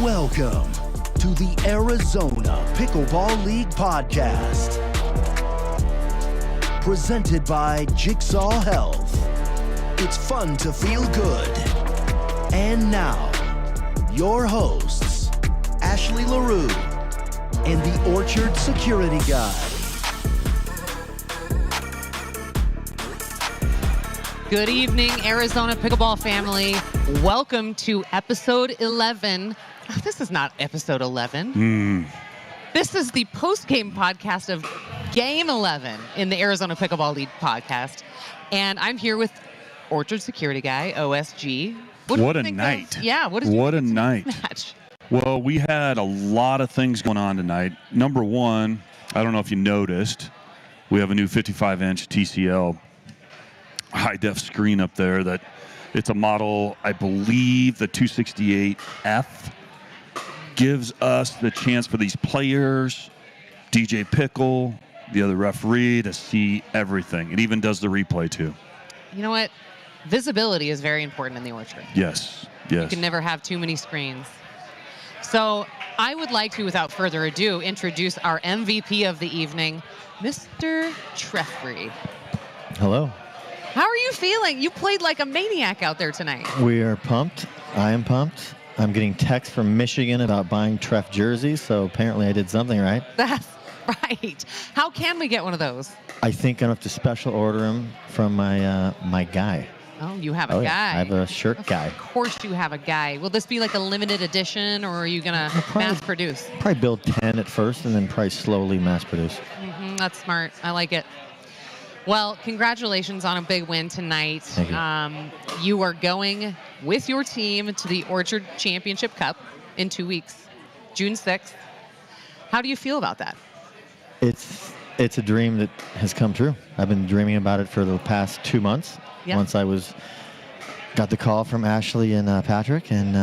Welcome to the Arizona Pickleball League podcast. Presented by Jigsaw Health. It's fun to feel good. And now, your hosts, Ashley Leroux and the Orchard Security Guy. Good evening, Arizona Pickleball family. Welcome to episode 11. Oh, this is not episode 11. This is the post-game podcast of Game 11 in the Arizona Pickleball League podcast. And I'm here with Orchard Security Guy, OSG. What a night. What did you What a think of night. the match? Well, we had a lot of things going on tonight. Number one, I don't know if you noticed, we have a new 55-inch TCL high-def screen up there that it's a model, I believe, the 268F. Gives us the chance for these players, DJ Pickle, the other referee, to see everything. It even does the replay, too. You know what? Visibility is very important in the Orchard. Yes. You can never have too many screens. So I would like to, without further ado, introduce our MVP of the evening, Mr. Trefrey. Hello. How are you feeling? You played like a maniac out there tonight. We are pumped. I am pumped. I'm getting texts from Michigan about buying Treff jerseys, so apparently I did something right. That's right. How can we get one of those? I think I'm going to have to special order them from my guy. Oh, you have a guy. Yeah. I have a shirt guy. Of course you have a guy. Will this be like a limited edition, or are you going to mass produce? Probably build 10 at first and then probably slowly mass produce. That's smart. I like it. Well, congratulations on a big win tonight. Thank you. You are going with your team to the Orchard Championship Cup in 2 weeks, June 6th. How do you feel about that? It's a dream that has come true. I've been dreaming about it for the past 2 months. Yeah. Once I got the call from Ashley and Patrick, and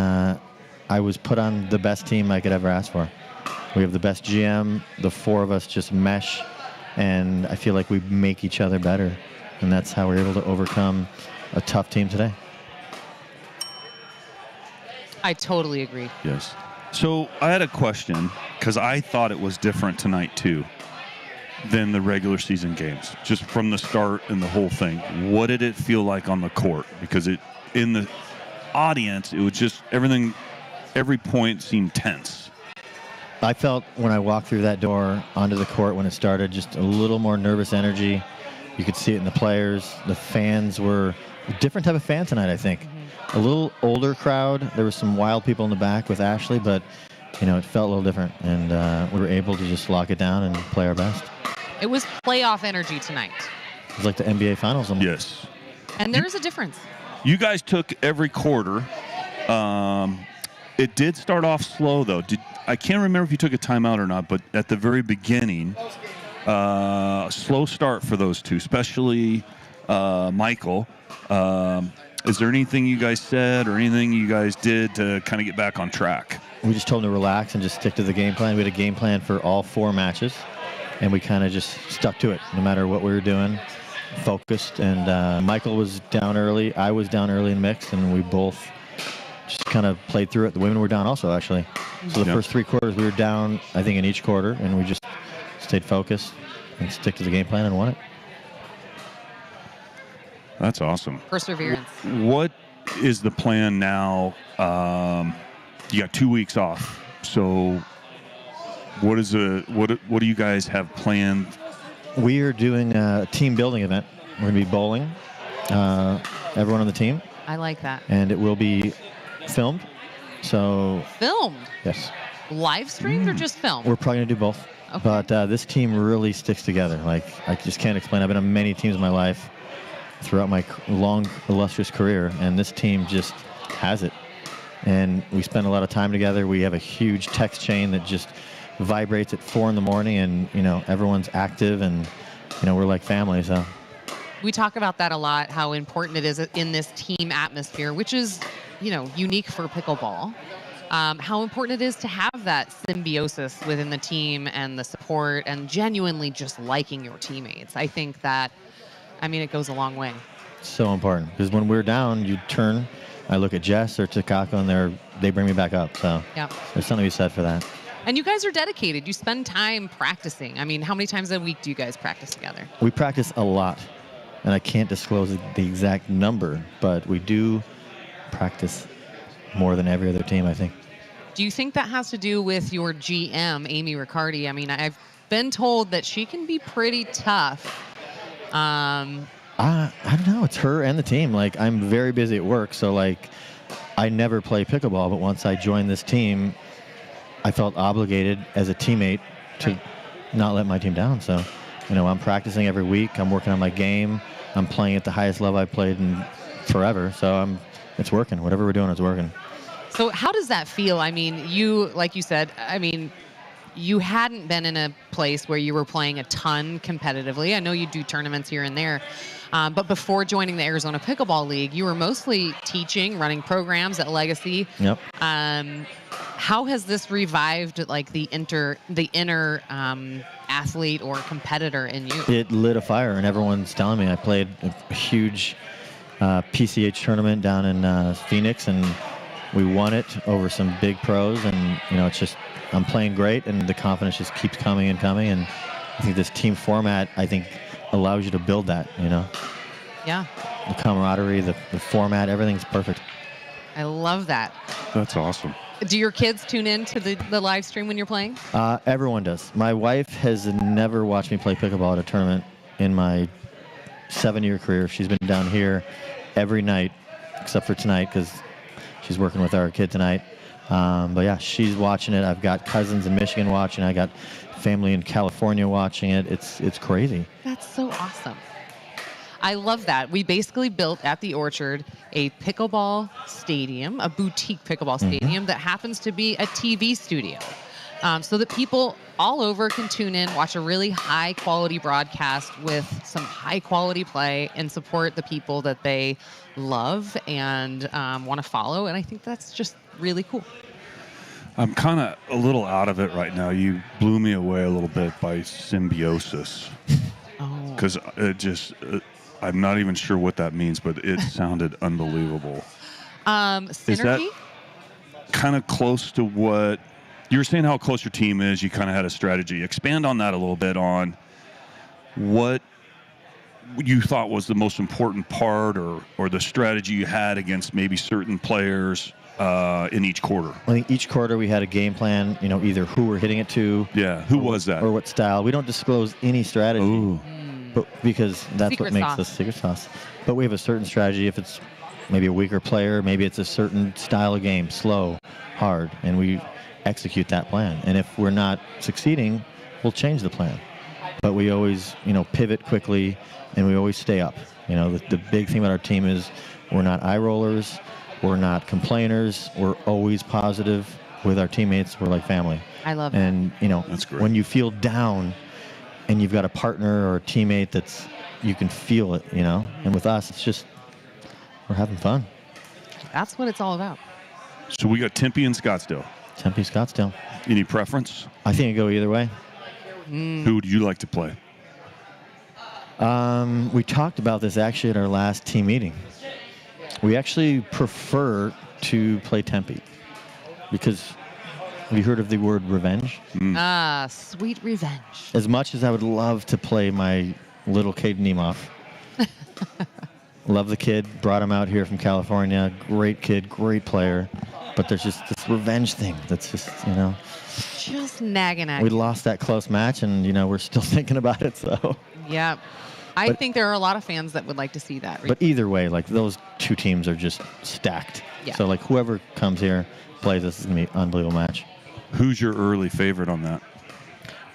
I was put on the best team I could ever ask for. We have the best GM. The four of us just mesh. And I feel like we make each other better. And that's how we're able to overcome a tough team today. I totally agree. Yes. So I had a question, because I thought it was different tonight, too, than the regular season games, just from the start and the whole thing. What did it feel like on the court? Because in the audience, it was just everything, every point seemed tense. I felt when I walked through that door onto the court when it started, just a little more nervous energy. You could see it in the players. The fans were a different type of fan tonight, I think. A little older crowd. There were some wild people in the back with Ashley, but it felt a little different. And we were able to just lock it down and play our best. It was playoff energy tonight. It was like the NBA Finals. Yes. And there is a difference. You guys took every quarter. It did start off slow, though. I can't remember if you took a timeout or not, but at the very beginning, slow start for those two, especially Michael. Is there anything you guys said or anything you guys did to kind of get back on track? We just told him to relax and just stick to the game plan. We had a game plan for all 4 matches, and we kind of just stuck to it no matter what we were doing, focused. And Michael was down early. I was down early in mix, and we both just kind of played through it. The women were down also, actually. So the first 3 quarters, we were down, I think, in each quarter, and we just stayed focused and stick to the game plan and won it. That's awesome. Perseverance. What is the plan now? You got 2 weeks off. So what do you guys have planned? We are doing a team building event. We're going to be bowling, everyone on the team. I like that. And it will be filmed. So Filmed? Yes. Live streamed or just filmed? We're probably going to do both. Okay. But this team really sticks together. Like, I just can't explain. I've been on many teams in my life throughout my long, illustrious career, and this team just has it. And we spend a lot of time together. We have a huge text chain that just vibrates at 4 in the morning, and, everyone's active, and, we're like family, so. We talk about that a lot, how important it is in this team atmosphere, which is, unique for pickleball. How important it is to have that symbiosis within the team and the support and genuinely just liking your teammates. I think that, it goes a long way. So important, because when we're down, you turn I look at Jess or Takako, and they bring me back up. So Yeah. there's something to be said for that. And you guys are dedicated. You spend time practicing. I mean, how many times a week do you guys practice together? We practice a lot, and I can't disclose the exact number, but we do practice more than every other team, I think. Do you think that has to do with your GM, Amy Riccardi? I mean, I've been told that she can be pretty tough. I don't know. It's her and the team. Like, I'm very busy at work, so like, I never play pickleball. But once I joined this team, I felt obligated as a teammate to not let my team down. So, I'm practicing every week. I'm working on my game. I'm playing at the highest level I've played in forever. So it's working. Whatever we're doing, it's working. So how does that feel? I mean, like you said, you hadn't been in a place where you were playing a ton competitively. I know you do tournaments here and there. But before joining the Arizona Pickleball League, you were mostly teaching, running programs at Legacy. Yep. How has this revived like the inner athlete or competitor in you? It lit a fire, and everyone's telling me. I played a huge PCH tournament down in Phoenix, and we won it over some big pros. And it's just, I'm playing great, and the confidence just keeps coming and coming. And I think this team format, allows you to build that. Yeah. The camaraderie, the format, everything's perfect. I love that. That's awesome. Do your kids tune in to the live stream when you're playing? Everyone does. My wife has never watched me play pickleball at a tournament in my 7-year career. She's been down here every night, except for tonight, because she's working with our kid tonight. But yeah, she's watching it. I've got cousins in Michigan watching. I got family in California watching it. It's crazy. That's so awesome. I love that. We basically built at the Orchard a pickleball stadium, a boutique pickleball stadium that happens to be a TV studio, so that people all over can tune in, watch a really high quality broadcast with some high quality play, and support the people that they love and want to follow. And I think that's just really cool. I'm kind of a little out of it right now. You blew me away a little bit by symbiosis. Oh. Because it just, I'm not even sure what that means, but it sounded unbelievable. Synergy? Is that kind of close to what you were saying, how close your team is? You kind of had a strategy. Expand on that a little bit, on what you thought was the most important part, or the strategy you had against maybe certain players in each quarter. I think each quarter we had a game plan, either who we're hitting it to. Yeah, who was that? Or what style. We don't disclose any strategy. Ooh. But because that's Secret what makes sauce. the secret sauce. But we have a certain strategy. If it's maybe a weaker player, maybe it's a certain style of game, slow, hard, and we execute that plan. And if we're not succeeding, we'll change the plan. But we always, pivot quickly, and we always stay up. The big thing about our team is we're not eye rollers, we're not complainers, we're always positive with our teammates. We're like family. I love that. And, That's great. when you feel down and you've got a partner or a teammate you can feel it, And with us, it's just, we're having fun. That's what it's all about. So we got Tempe and Scottsdale. Tempe, Scottsdale. Any preference? I think it'd go either way. Who would you like to play? We talked about this actually at our last team meeting. We actually prefer to play Tempe because, have you heard of the word revenge? Sweet revenge. As much as I would love to play my little Caden Nemeth, love the kid, brought him out here from California, great kid, great player, but there's just this revenge thing that's just, Just nagging at we you. lost that close match, and, we're still thinking about it, so. Yeah. I But- think there are a lot of fans that would like to see that. But either way, those two teams are just stacked. Yeah. So, whoever comes here, plays this, is going to be an unbelievable match. Who's your early favorite on that?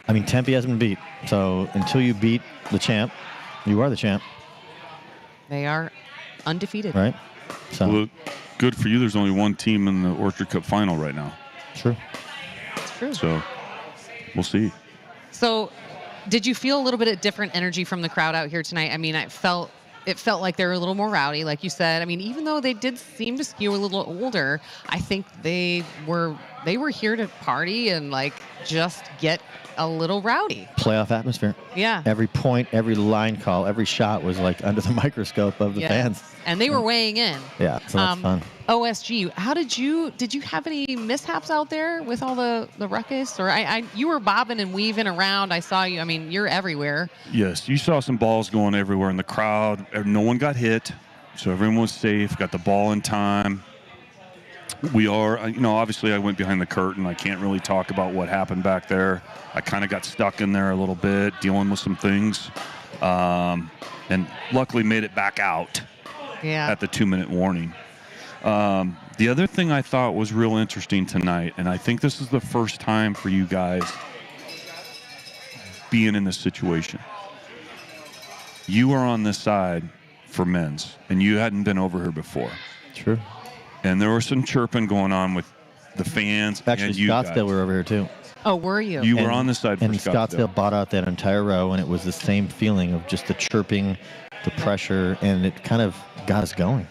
I mean, Tempe hasn't been beat. So, until you beat the champ, you are the champ, They are undefeated. right? So, Well, good for you. There's only one team in the Orchard Cup final right now. true. It's true. So we'll see. So, did you feel a little bit of different energy from the crowd out here tonight? I mean, it felt like they were a little more rowdy, like you said. I mean, even though they did seem to skew a little older, I think they were they were here to party and like just get a little rowdy. Playoff atmosphere. Yeah. Every point, every line call, every shot was like under the microscope of the fans. And they were weighing in. Yeah, so that's fun. OSG, how did you have any mishaps out there with all the ruckus? Or you were bobbing and weaving around. I saw you. I mean, you're everywhere. Yes, you saw some balls going everywhere in the crowd. No one got hit, so everyone was safe, got the ball in time. We are, obviously I went behind the curtain. I can't really talk about what happened back there. I kind of got stuck in there a little bit, dealing with some things, and luckily made it back out at the 2-minute warning. The other thing I thought was real interesting tonight, and I think this is the first time for you guys being in this situation. You are on this side for men's, and you hadn't been over here before. True. And there was some chirping going on with the fans. Actually, and you Scottsdale guys. were over here too. Oh, were you? You were on the side for and Scottsdale bought out that entire row, and it was the same feeling of just the chirping, the pressure, and it kind of got us going.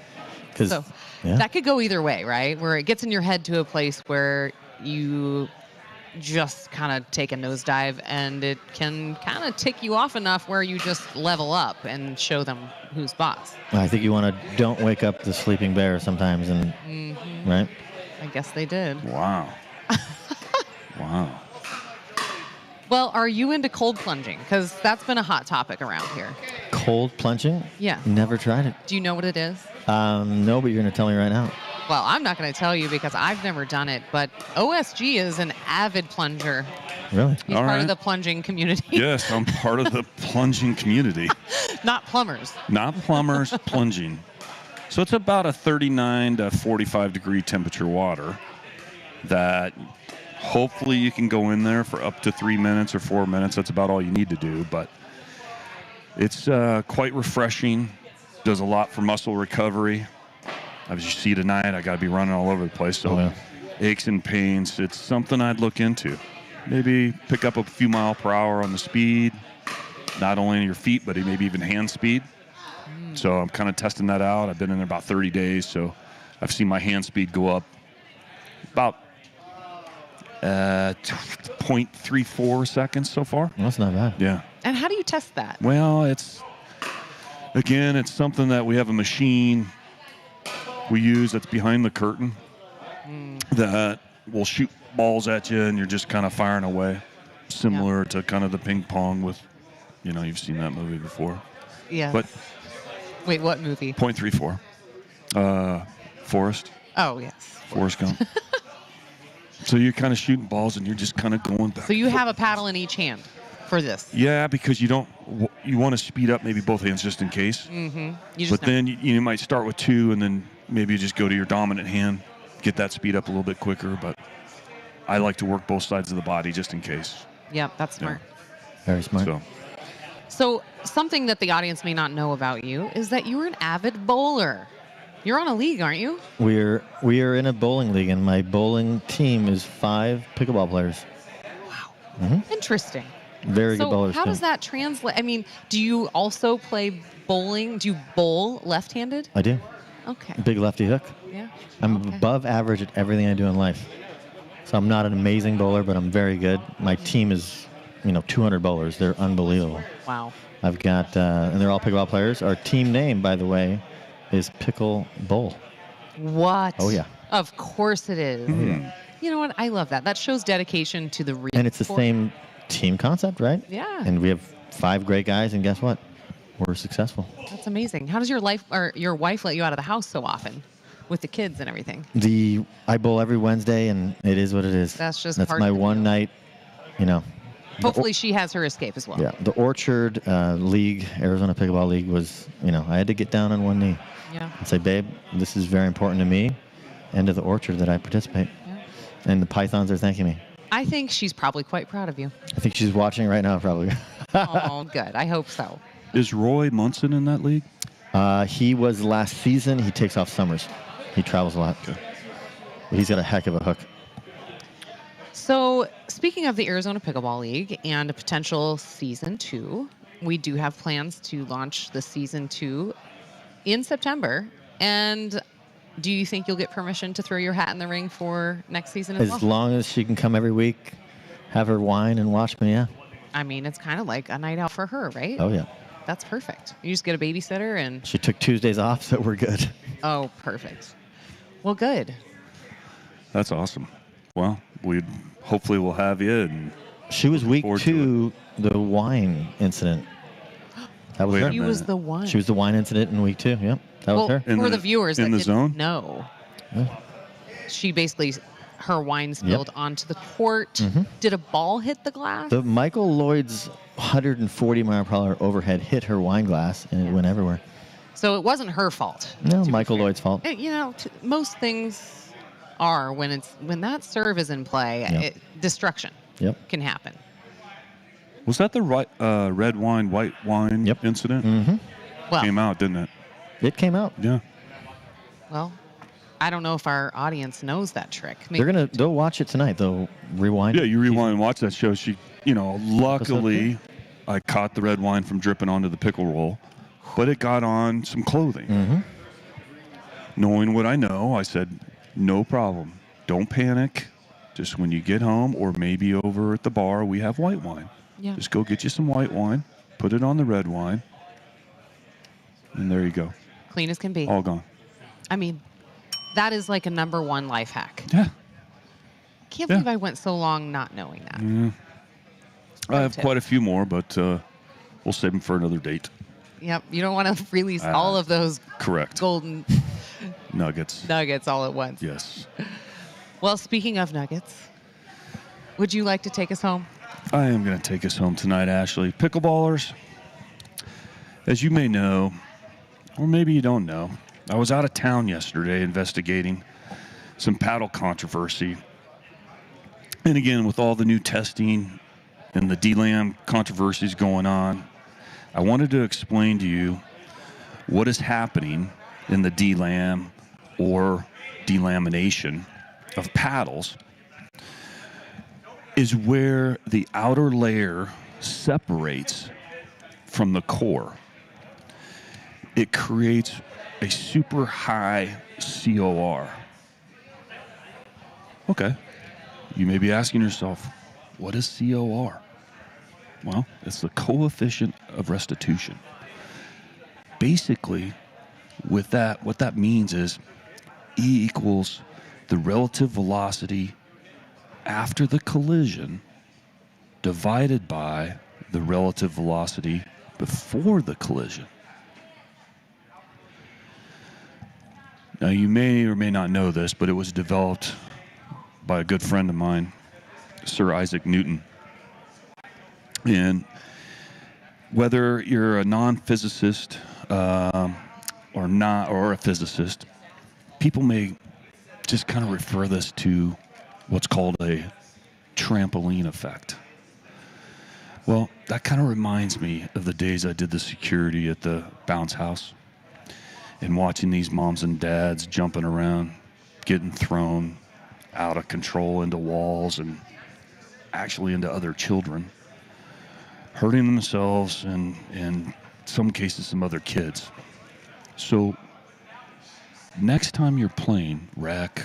So that could go either way, right? Where it gets in your head to a place where you just kind of take a nosedive, and it can kind of tick you off enough where you just level up and show them who's boss. I think you want to don't wake up the sleeping bear sometimes, and right? I guess they did. Wow. Wow. Well, are you into cold plunging? Because that's been a hot topic around here. Cold plunging? Yeah. Never tried it. Do you know what it is? No, but you're going to tell me right now. Well, I'm not going to tell you because I've never done it, but OSG is an avid plunger. Really? He's part of the plunging community. Yes, I'm part of the plunging community. Not plumbers. Not plumbers, plunging. So it's about a 39 to 45 degree temperature water that hopefully you can go in there for up to 3 minutes or 4 minutes. That's about all you need to do, but it's quite refreshing. Does a lot for muscle recovery. As you see tonight, I got to be running all over the place. So aches and pains, it's something I'd look into. Maybe pick up a few mile per hour on the speed, not only on your feet, but maybe even hand speed. So I'm kind of testing that out. I've been in there about 30 days, so I've seen my hand speed go up about 0.34 seconds so far. Well, that's not bad. Yeah. And how do you test that? Well, it's something that we have a machine we use that's behind the curtain that will shoot balls at you, and you're just kind of firing away, similar to kind of the ping pong with, you've seen that movie before. Yeah. But wait, what movie? 0.34. Forrest. Oh, yes. Forrest Gump. So you're kind of shooting balls, and you're just kind of going back. So you have a paddle in each hand for this? Yeah, because you want to speed up maybe both hands just in case. Mm-hmm. But then you might start with two, and then maybe you just go to your dominant hand, get that speed up a little bit quicker. But I like to work both sides of the body just in case. Yeah, that's smart. Very smart. So something that the audience may not know about you is that you are an avid bowler. You're on a league, aren't you? We are in a bowling league, and my bowling team is 5 pickleball players. Wow. Mm-hmm. Interesting. Very good bowlers. So how too. does that translate? I mean, do you also play bowling? Do you bowl left-handed? I do. Okay. Big lefty hook. Yeah. I'm above average at everything I do in life. So I'm not an amazing bowler, but I'm very good. My team is, 200 bowlers. They're unbelievable. Wow. I've got, and they're all pickleball players. Our team name, by the way, is Pickle Bowl. What? Oh, yeah. Of course it is. Oh, yeah. You know what? I love that. That shows dedication to the real And it's the sport. same team concept, right? Yeah. And we have 5 great guys, and guess what? We're successful. That's amazing. How does your wife let you out of the house so often with the kids and everything? I bowl every Wednesday, and it is what it is. That's my of the one deal. night, Hopefully she has her escape as well. Yeah, the Orchard League, Arizona Pickleball League was, I had to get down on one knee and say, babe, this is very important to me and to the Orchard that I participate. Yeah. And the Pythons are thanking me. I think she's probably quite proud of you. I think she's watching right now, probably. Oh, good. I hope so. Is Roy Munson in that league? He was last season. He takes off summers. He travels a lot. Okay. But he's got a heck of a hook. So, speaking of the Arizona Pickleball League and a potential season 2, we do have plans to launch the season 2 in September. And Do you think you'll get permission to throw your hat in the ring for next season as well? As long as she can come every week, have her wine and watch me, yeah. I mean, it's kind of like a night out for her, right? Oh, yeah. That's perfect. You just get a babysitter and... She took Tuesdays off, so we're good. Oh, perfect. Well, good. That's awesome. Well, hopefully we'll have you. And she was week forward 2, the wine incident. That was Wait a her. She was the one. She was the wine incident in week 2, yep. That was her. For the viewers that in the didn't zone? know, Yeah. she basically, her wine spilled onto the court. Mhm. Did a ball hit the glass? The Michael Lloyd's 140 mile per hour overhead hit her wine glass, and it went everywhere. So it wasn't her fault. No, to be Michael fair. Lloyd's fault. You know, most things are when that serve is in play, Yep. destruction Yep. can happen. Was that the red wine, white wine Yep. incident? Mm-hmm. Well, Came out, didn't it? It came out. Yeah. well, I don't know if our audience knows that trick. Maybe They'll watch it tonight. They'll rewind. Yeah, it. you rewind and watch that show. Luckily, I caught the red wine from dripping onto the pickle roll, but it got on some clothing. Mm-hmm. Knowing what I know, I said, no problem. Don't panic. Just when you get home or maybe over at the bar, we have white wine. Yeah. Just go get you some white wine, put it on the red wine, and there you go. clean as can be. All gone. I mean, that is like a number one life hack. Yeah. Can't Yeah. believe I went so long not knowing that. I have tip. quite a few more, but we'll save them for another date. Yep. You don't want to release all of those Correct. golden Nuggets. nuggets all at once. Yes. Well, speaking of nuggets, would you like to take us home? I am going to take us home tonight, Ashley. Pickleballers, as you may know, or maybe you don't know, I was out of town yesterday investigating some paddle controversy. And again, with all the new testing and the DLAM controversies going on, I wanted to explain to you what is happening in the DLAM or delamination of paddles is where the outer layer separates from the core. It creates a super high COR. Okay. You may be asking yourself, what is COR? Well, it's the coefficient of restitution. Basically, with that, what that means is E equals the relative velocity after the collision divided by the relative velocity before the collision. Now, you may or may not know this, but it was developed by a good friend of mine, Sir Isaac Newton. And whether you're a non-physicist or not, or a physicist, people may just kind of refer this to what's called a trampoline effect. Well, that kind of reminds me of the days I did the security at the bounce house and watching these moms and dads jumping around, getting thrown out of control into walls and actually into other children, hurting themselves and in some cases some other kids. So next time you're playing rec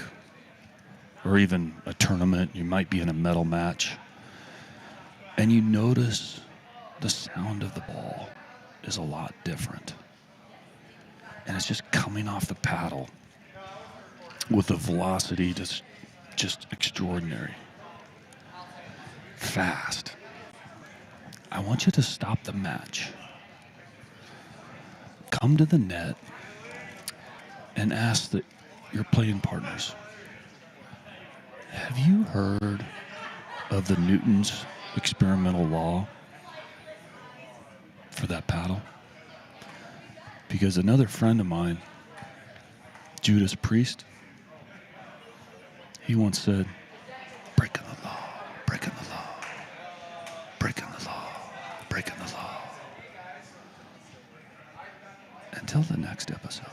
or even a tournament, you might be in a medal match, and you notice the sound of the ball is a lot different. And it's just coming off the paddle with a velocity that's just extraordinary. Fast. I want you to stop the match. Come to the net and ask your playing partners, have you heard of the Newton's experimental law for that paddle? Because another friend of mine, Judas Priest, he once said, breaking the law, breaking the law, breaking the law, breaking the law. Until the next episode.